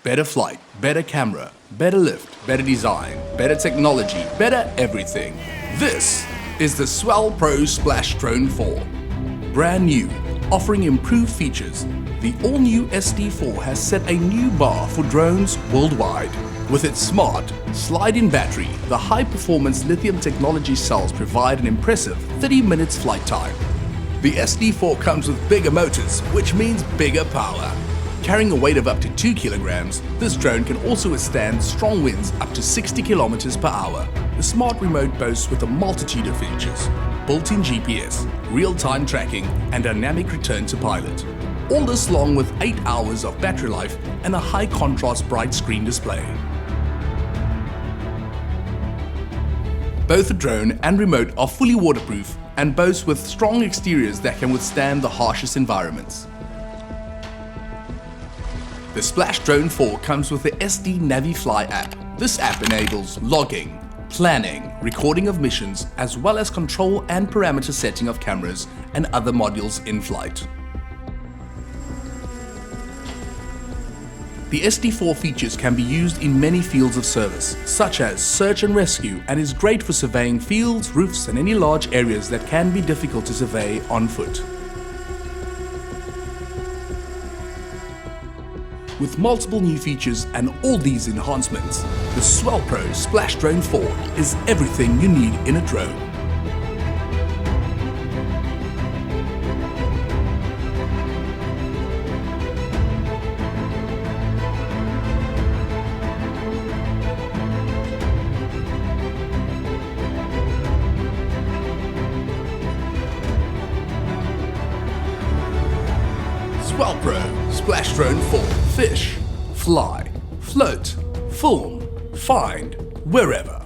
Better flight, better camera, better lift, better design, better technology, better everything. This is the SwellPro Splash Drone4. Brand new, offering improved features, the all-new SD4 has set a new bar for drones worldwide. With its smart, slide-in battery, the high-performance lithium technology cells provide an impressive 30 minutes flight time. The SD4 comes with bigger motors, which means bigger power. Carrying a weight of up to 2 kilograms, this drone can also withstand strong winds up to 60 kilometers per hour. The smart remote boasts with a multitude of features: built-in GPS, real-time tracking, and dynamic return to pilot. All this along with 8 hours of battery life and a high-contrast bright screen display. Both the drone and remote are fully waterproof and boast with strong exteriors that can withstand the harshest environments. The Splash Drone4 comes with the SD NaviFly app. This app enables logging, planning, recording of missions, as well as control and parameter setting of cameras and other modules in flight. The SD4 features can be used in many fields of service, such as search and rescue, and is great for surveying fields, roofs, and any large areas that can be difficult to survey on foot. With multiple new features and all these enhancements, the SwellPro Splash Drone4 is everything you need in a drone. SwellPro Splash Drone4. Fish, fly, float, film, find, wherever.